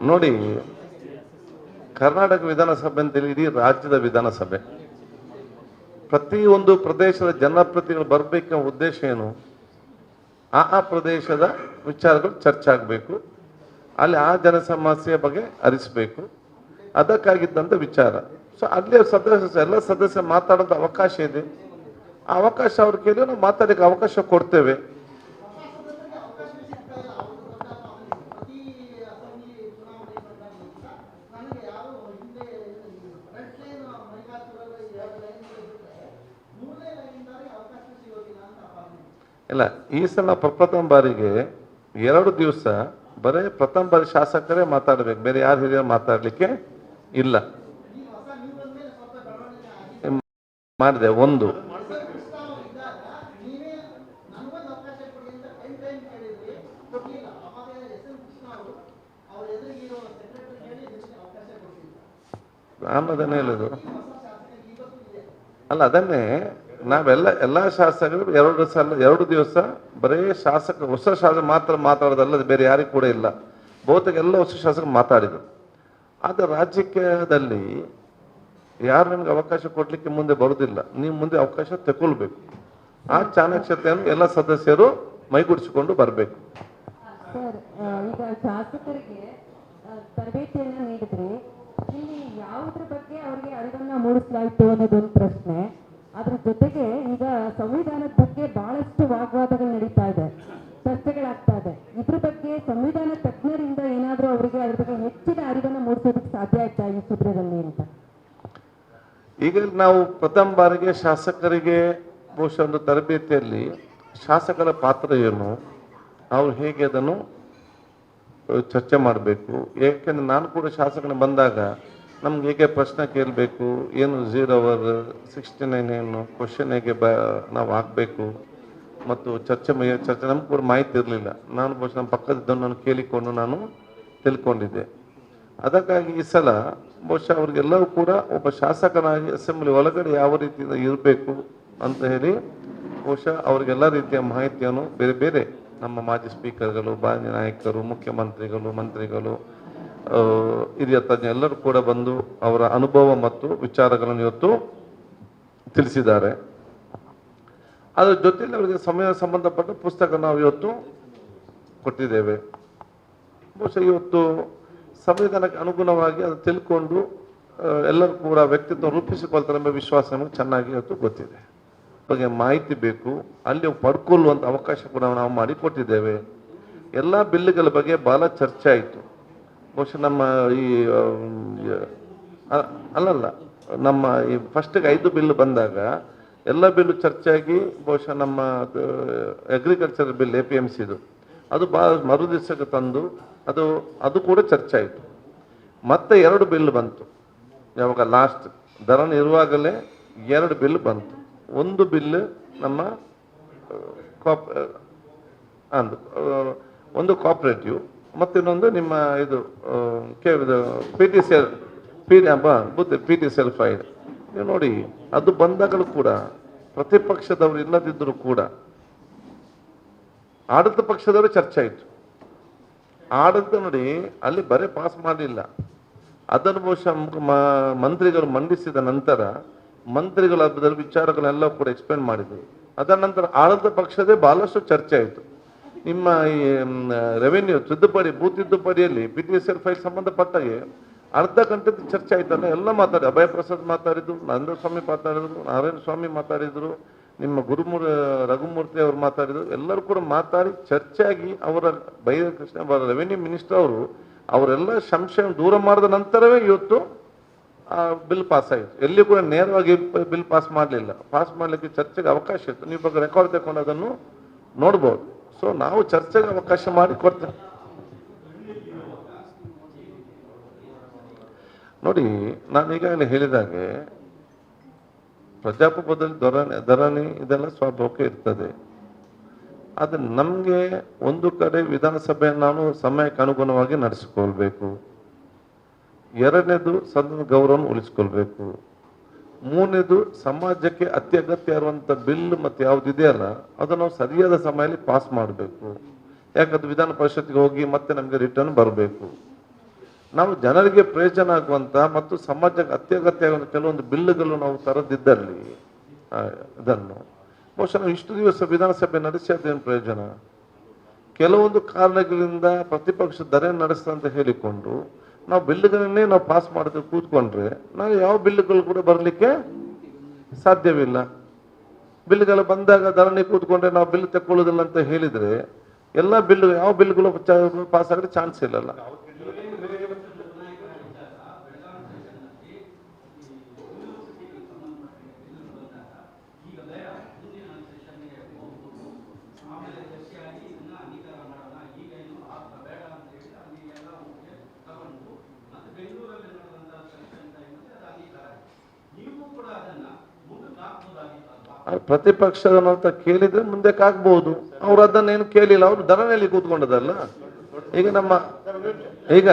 ನೋಡಿ, ಕರ್ನಾಟಕ ವಿಧಾನಸಭೆ ಅಂತೇಳಿ ಇಡೀ ರಾಜ್ಯದ ವಿಧಾನಸಭೆ. ಪ್ರತಿಯೊಂದು ಪ್ರದೇಶದ ಜನಪ್ರತಿನಿಧಿಗಳು ಬರಬೇಕನ್ನೋ ಉದ್ದೇಶ ಏನು? ಆ ಪ್ರದೇಶದ ವಿಚಾರಗಳು ಚರ್ಚೆ ಆಗಬೇಕು, ಅಲ್ಲಿ ಆ ಜನ ಸಮಸ್ಯೆಯ ಬಗ್ಗೆ ಅರಿಸಬೇಕು, ಅದಕ್ಕಾಗಿದ್ದಂಥ ವಿಚಾರ. ಸೊ ಅಲ್ಲಿ ಎಲ್ಲ ಸದಸ್ಯ ಮಾತಾಡೋದು ಅವಕಾಶ ಇದೆ. ಆ ಅವಕಾಶ ಅವ್ರ ಕೇಳಿ ನಾವು ಮಾತಾಡೋಕ್ಕೆ ಅವಕಾಶ ಕೊಡ್ತೇವೆ. ಇಲ್ಲ, ಈ ಸಲ ಪ್ರಪ್ರಥಮ ಬಾರಿಗೆ 2 ದಿವಸ ಬರೇ ಪ್ರಥಮ ಬಾರಿ ಶಾಸಕರೇ ಮಾತಾಡಬೇಕು, ಬೇರೆ ಯಾರು ಹಿರಿಯರು ಮಾತಾಡಲಿಕ್ಕೆ ಇಲ್ಲ. ಮಾಡಿದೆ ಒಂದು ನಾನು ಅದನ್ನೇ ಹೇಳುದು. ಅಲ್ಲ, ಅದನ್ನೇ ಎಲ್ಲ ಶಾಸಕರು 2 ದಿವಸ ಬರೇ ಹೊಸ ಶಾಸಕ ಮಾತ್ರ ಮಾತಾಡೋದಲ್ಲ, ಬೇರೆ ಯಾರಿಗೂ ಕೂಡ ಇಲ್ಲ. ಬಹುತೇಕ ಎಲ್ಲ ಹೊಸ ಶಾಸಕರು ಮಾತಾಡಿದರು. ಆದರೆ ರಾಜಕೀಯದಲ್ಲಿ ಯಾರು ನಿಮ್ಗೆ ಅವಕಾಶ ಕೊಡ್ಲಿಕ್ಕೆ ಮುಂದೆ ಬರುವುದಿಲ್ಲ, ನೀವು ಮುಂದೆ ಅವಕಾಶ ತಗೊಳ್ಬೇಕು. ಆ ಚಾಣಕ್ಷತೆಯನ್ನು ಎಲ್ಲ ಸದಸ್ಯರು ಮೈಗೂಡಿಸಿಕೊಂಡು ಬರಬೇಕು. ಸರ್, ಈಗ ಶಾಸಕರಿಗೆ ತರಬೇತಿಯನ್ನ ನೀಡಿದ್ರೆ ಇಲ್ಲಿ ಯಾವುದ್ರ ಬಗ್ಗೆ ಅವರಿಗೆ ಅರಿವನ್ನ ಮೂಡಿಸಲಾಯಿತು ಅನ್ನೋದೊಂದು ಪ್ರಶ್ನೆ. ಅದ್ರ ಜೊತೆಗೆ ಈಗ ಸಂವಿಧಾನದ ಬಗ್ಗೆ ಬಹಳಷ್ಟು ವಾಗ್ವಾದಗಳು ನಡೀತಾ ಇದೆ, ಚರ್ಚೆಗಳಾಗ್ತಾ ಇದೆ. ಇದ್ರ ಬಗ್ಗೆ ಸಂವಿಧಾನ ತಜ್ಞರಿಂದ ಏನಾದರೂ ಅವರಿಗೆ ಅದ್ರ ಬಗ್ಗೆ ಹೆಚ್ಚಿನ ಅರಿವನ್ನ ಮೂಡಿಸೋದಕ್ಕೆ ಸಾಧ್ಯ ಆಯ್ತಾ ಈ ಶಿಬಿರದಲ್ಲಿ ಅಂತ? ಈಗ ನಾವು ಪ್ರಥಮ ಬಾರಿಗೆ ಶಾಸಕರಿಗೆ ಬಹುಶಃ ಒಂದು ತರಬೇತಿಯಲ್ಲಿ ಶಾಸಕರ ಪಾತ್ರ ಏನು, ಅವ್ರು ಹೇಗೆ ಅದನ್ನು ಚರ್ಚೆ ಮಾಡಬೇಕು. ಏಕೆಂದರೆ ನಾನು ಕೂಡ ಶಾಸಕನ ಬಂದಾಗ ನಮ್ಗೆ ಹೇಗೆ ಪ್ರಶ್ನೆ ಕೇಳಬೇಕು, ಏನು 0 ಅವರ್ 69 ಏನು ಕ್ವಶನ್ ಹೇಗೆ ನಾವು ಹಾಕಬೇಕು ಮತ್ತು ಚರ್ಚೆ ನಮ್ಗೆ ಕೂಡ ಮಾಹಿತಿ ಇರಲಿಲ್ಲ. ನಾನು ಬಹುಶಃ ನಮ್ಮ ಪಕ್ಕದಿದ್ದನ್ನು ಕೇಳಿಕೊಂಡು ನಾನು ತಿಳ್ಕೊಂಡಿದ್ದೆ. ಅದಕ್ಕಾಗಿ ಈ ಸಲ ಬಹುಶಃ ಅವ್ರಿಗೆಲ್ಲವೂ ಕೂಡ ಒಬ್ಬ ಶಾಸಕನಾಗಿ ಅಸೆಂಬ್ಲಿ ಒಳಗಡೆ ಯಾವ ರೀತಿಯಿಂದ ಇರಬೇಕು ಅಂತ ಹೇಳಿ ಬಹುಶಃ ಅವ್ರಿಗೆಲ್ಲ ರೀತಿಯ ಮಾಹಿತಿಯನ್ನು ಬೇರೆ ಬೇರೆ ನಮ್ಮ ಮಾಜಿ ಸ್ಪೀಕರ್ಗಳು, ಮಾಜಿ ನಾಯಕರು, ಮುಖ್ಯಮಂತ್ರಿಗಳು, ಮಂತ್ರಿಗಳು, ಹಿರಿಯ ತಜ್ಞ ಎಲ್ಲರೂ ಕೂಡ ಬಂದು ಅವರ ಅನುಭವ ಮತ್ತು ವಿಚಾರಗಳನ್ನು ಇವತ್ತು ತಿಳಿಸಿದ್ದಾರೆ. ಅದರ ಜೊತೆಯಲ್ಲಿ ಅವರಿಗೆ ಸಮಯ ಸಂಬಂಧಪಟ್ಟ ಪುಸ್ತಕ ನಾವು ಇವತ್ತು ಕೊಟ್ಟಿದ್ದೇವೆ. ಬಹುಶಃ ಇವತ್ತು ಸಂವಿಧಾನಕ್ಕೆ ಅನುಗುಣವಾಗಿ ಅದು ತಿಳ್ಕೊಂಡು ಎಲ್ಲರೂ ಕೂಡ ವ್ಯಕ್ತಿತ್ವ ರೂಪಿಸಿಕೊಳ್ತಾರೆ ಎಂಬ ವಿಶ್ವಾಸ ನಮಗೆ ಚೆನ್ನಾಗಿ ಇವತ್ತು ಗೊತ್ತಿದೆ. ಬಗ್ಗೆ ಮಾಹಿತಿ ಬೇಕು, ಅಲ್ಲಿ ಪಡ್ಕೊಳ್ಳುವಂಥ ಅವಕಾಶ ಕೂಡ ನಾವು ಮಾಡಿ ಕೊಟ್ಟಿದ್ದೇವೆ. ಎಲ್ಲ ಬಿಲ್ಗಳ ಬಗ್ಗೆ ಬಹಳ ಚರ್ಚೆ ಆಯಿತು. ಬಹುಶಃ ನಮ್ಮ ಈ ಅಲ್ಲಲ್ಲ ನಮ್ಮ ಈ ಫಸ್ಟಿಗೆ 5 ಬಿಲ್ ಬಂದಾಗ ಎಲ್ಲ ಬಿಲ್ಲು ಚರ್ಚೆಯಾಗಿ ಬಹುಶಃ ನಮ್ಮ ಅಗ್ರಿಕಲ್ಚರ್ ಬಿಲ್ APMCದು ಅದು ಭಾಳ ಮರುದಿವಸಕ್ಕೆ ತಂದು ಅದು ಕೂಡ ಚರ್ಚೆ ಆಯಿತು. ಮತ್ತೆ 2 ಬಿಲ್ ಬಂತು. ಯಾವಾಗ ಲಾಸ್ಟ್ ಧರಣಿ ಇರುವಾಗಲೇ 2 ಬಿಲ್ ಬಂತು. ಒಂದು ಬಿಲ್ ನಮ್ಮ ಒಂದು ಕೋಆಪರೇಟಿವ್ ಮತ್ತು ಇನ್ನೊಂದು ನಿಮ್ಮ ಇದು PTCL ಫೈಲ್. ನೀವು ನೋಡಿ, ಅದು ಬಂದಾಗಲೂ ಕೂಡ ಪ್ರತಿಪಕ್ಷದವರು ಇಲ್ಲದಿದ್ದರೂ ಕೂಡ ಆಡಳಿತ ಪಕ್ಷದವರು ಚರ್ಚೆ ಆಯಿತು. ಆಡಳಿತ ನೋಡಿ ಅಲ್ಲಿ ಬರೀ ಪಾಸ್ ಮಾಡಲಿಲ್ಲ, ಅದನ್ನು ಬಹುಶಃ ಮಂತ್ರಿಗಳು ಮಂಡಿಸಿದ ನಂತರ ಮಂತ್ರಿಗಳು ಅದರ ವಿಚಾರಗಳನ್ನೆಲ್ಲ ಕೂಡ ಎಕ್ಸ್ಪ್ಲೇನ್ ಮಾಡಿದರು. ಅದರ ನಂತರ ಆಡಳಿತ ಪಕ್ಷದೇ ಬಹಳಷ್ಟು ಚರ್ಚೆ ಆಯಿತು. ನಿಮ್ಮ ಈ ರೆವೆನ್ಯೂ ತಿದ್ದುಪಡಿ, ಭೂ ತಿದ್ದುಪಡಿಯಲ್ಲಿ PTCL ಫೈಲ್ ಸಂಬಂಧಪಟ್ಟಾಗೆ ಅರ್ಧ ಗಂಟೆ ಚರ್ಚೆ ಆಯ್ತಲ್ಲ, ಎಲ್ಲ ಮಾತಾಡಿ. ಅಭಯ ಪ್ರಸಾದ್ ಮಾತಾಡಿದ್ರು, ನರೇಂದ್ರ ಸ್ವಾಮಿ ಮಾತಾಡಿದ್ರು, ನಾರಾಯಣ ಸ್ವಾಮಿ ಮಾತಾಡಿದ್ರು, ನಿಮ್ಮ ರಘುಮೂರ್ತಿ ಅವರು ಮಾತಾಡಿದ್ರು. ಎಲ್ಲರೂ ಕೂಡ ಮಾತಾಡಿ ಚರ್ಚೆಯಾಗಿ ಅವರ ಬೈರಕೃಷ್ಣ ಅವರ ರೆವೆನ್ಯೂ ಮಿನಿಸ್ಟರ್ ಅವರೆಲ್ಲ ಸಂಶಯ ದೂರ ಮಾಡಿದ ನಂತರವೇ ಇವತ್ತು ಬಿಲ್ ಪಾಸ್ ಆಯಿತು. ಎಲ್ಲಿ ಕೂಡ ನೇರವಾಗಿ ಬಿಲ್ ಪಾಸ್ ಮಾಡಲಿಲ್ಲ. ಪಾಸ್ ಮಾಡಲಿಕ್ಕೆ ಚರ್ಚೆಗೆ ಅವಕಾಶ ಇತ್ತು. ನೀವು ಬಗ್ಗೆ ರೆಕಾರ್ಡ್ ತಗೊಂಡು ಅದನ್ನು ನೋಡ್ಬೋದು. ಸೊ ನಾವು ಚರ್ಚೆಗೆ ಅವಕಾಶ ಮಾಡಿ ಕೊಡ್ತೇವೆ. ನೋಡಿ, ನಾನು ಈಗಾಗಲೇ ಹೇಳಿದಾಗೆ ಪ್ರಜಾಪ್ರಭುತ್ವದಲ್ಲಿ ಧರಣಿ ಇದೆಲ್ಲ ಸ್ವಾಭಾವಿಕ ಇರ್ತದೆ. ಆದರೆ ನಮಗೆ ಒಂದು ಕಡೆ ವಿಧಾನಸಭೆಯನ್ನು ನಾವು ಸಮಯಕ್ಕೆ ಅನುಗುಣವಾಗಿ ನಡೆಸಿಕೊಳ್ಬೇಕು. 2ನೇದು ಸದನ ಗೌರವವನ್ನು ಉಳಿಸ್ಕೊಳ್ಬೇಕು. 3ನೇದು ಸಮಾಜಕ್ಕೆ ಅತ್ಯಗತ್ಯ ಇರುವಂಥ ಬಿಲ್ ಮತ್ತು ಯಾವುದಿದೆಯಲ್ಲ ಅದನ್ನು ನಾವು ಸರಿಯಾದ ಸಮಯದಲ್ಲಿ ಪಾಸ್ ಮಾಡಬೇಕು. ಯಾಕಂದ್ರೆ ವಿಧಾನ ಪರಿಷತ್ಗೆ ಹೋಗಿ ಮತ್ತೆ ನಮಗೆ ರಿಟರ್ನ್ ಬರಬೇಕು. ನಾವು ಜನರಿಗೆ ಪ್ರಯೋಜನ ಆಗುವಂಥ ಮತ್ತು ಸಮಾಜಕ್ಕೆ ಅತ್ಯಗತ್ಯ ಆಗುವಂಥ ಕೆಲವೊಂದು ಬಿಲ್ಗಳು ನಾವು ತರದಿದ್ದಲ್ಲಿ ಇದನ್ನು ಬಹುಶಃ ನಾವು ಇಷ್ಟು ದಿವಸ ವಿಧಾನಸಭೆ ನಡೆಸಿ ಅದೇನು ಪ್ರಯೋಜನ? ಕೆಲವೊಂದು ಕಾರಣಗಳಿಂದ ಪ್ರತಿಪಕ್ಷ ಧರಣಿ ನಡೆಸ್ತಂತ ಹೇಳಿಕೊಂಡು ನಾವು ಬಿಲ್ಗಳನ್ನೇ ನಾವು ಪಾಸ್ ಮಾಡಿದ್ರೆ ಕೂತ್ಕೊಂಡ್ರೆ ನಾವು ಯಾವ ಬಿಲ್ಗಳು ಕೂಡ ಬರಲಿಕ್ಕೆ ಸಾಧ್ಯವಿಲ್ಲ. ಬಿಲ್ಗಳು ಬಂದಾಗ ಧರಣಿ ಕೂತ್ಕೊಂಡ್ರೆ ನಾವು ಬಿಲ್ ತಗೊಳ್ಳೋದಿಲ್ಲ ಅಂತ ಹೇಳಿದ್ರೆ ಎಲ್ಲ ಬಿಲ್ ಯಾವ ಬಿಲ್ಗಳು ಪಾಸ್ ಆಗಲಿ ಚಾನ್ಸ್ ಇಲ್ಲಲ್ಲ. ಪ್ರತಿಪಕ್ಷದವನು ಅಂತ ಕೇಳಿದ್ರೆ ಮುಂದಕ್ಕೆ ಆಗ್ಬಹುದು. ಅವ್ರು ಅದನ್ನೇನು ಕೇಳಿಲ್ಲ, ಅವ್ರು ಧರಣಿಯಲ್ಲಿ ಕೂತ್ಕೊಂಡದಲ್ಲ. ಈಗ ಈಗ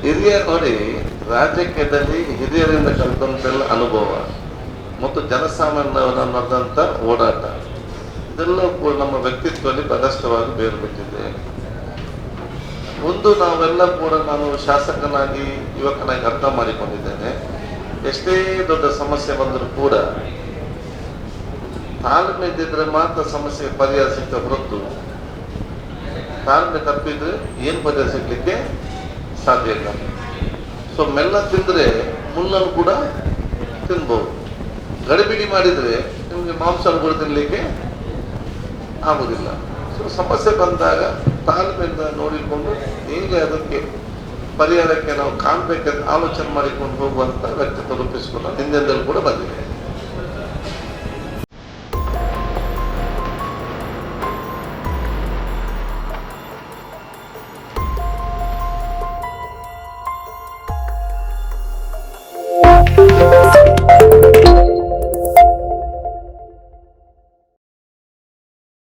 ಹಿರಿಯ ನೋಡಿ, ರಾಜಕೀಯದಲ್ಲಿ ಹಿರಿಯರಿಂದ ಕಲಿತಂತೆಲ್ಲ ಅನುಭವ ಮತ್ತು ಜನಸಾಮಾನ್ಯರನ್ನದಂತ ಓಡಾಟ ಇದೆಲ್ಲವೂ ಕೂಡ ನಮ್ಮ ವ್ಯಕ್ತಿತ್ವದಲ್ಲಿ ಪ್ರದರ್ಶನವಾಗಿ ಬೇರು ಬಿಟ್ಟಿದೆ. ಒಂದು ನಾವೆಲ್ಲ ಕೂಡ, ನಾನು ಶಾಸಕನಾಗಿ ಯುವಕನಾಗಿ ಅರ್ಥ ಮಾಡಿಕೊಂಡಿದ್ದೇನೆ, ಎಷ್ಟೇ ದೊಡ್ಡ ಸಮಸ್ಯೆ ಬಂದರೂ ಕೂಡ ತಾಳ್ಮೆ ಇದ್ದಿದ್ರೆ ಮಾತ್ರ ಸಮಸ್ಯೆ ಪರಿಹಾರ ಸಿಕ್ಕ ಹೊರತು ತಾಳ್ಮೆ ತಪ್ಪಿದ್ರೆ ಏನು ಪರಿಹಾರ ಸಿಗ್ಲಿಕ್ಕೆ ಸಾಧ್ಯ ಇಲ್ಲ. ಸೊ ಮೆಲ್ಲ ತಿಂದ್ರೆ ಮುಳ್ಳನ್ನು ಕೂಡ ತಿನ್ಬಹುದು. ಗಡಿಬಿಡಿ ಮಾಡಿದ್ರೆ ನಿಮಗೆ ಮಾಂಸ ಕೂಡ ತಿನ್ಲಿಕ್ಕೆ ಆಗುದಿಲ್ಲ. ಸೊ ಸಮಸ್ಯೆ ಬಂದಾಗ ತಾಳ್ಮೆಯಿಂದ ನೋಡಿಕೊಂಡು ಹೇಗೆ ಅದಕ್ಕೆ ಪರಿಹಾರಕ್ಕೆ ನಾವು ಕಾಣ್ಬೇಕಂತ ಆಲೋಚನೆ ಮಾಡಿಕೊಂಡು ಹೋಗುವಂತ ವ್ಯಕ್ತಿತ್ವ ರೂಪಿಸಿಕೊಂಡು ಹಿಂದೆಂದಲೂ ಕೂಡ ಬಂದಿದೆ.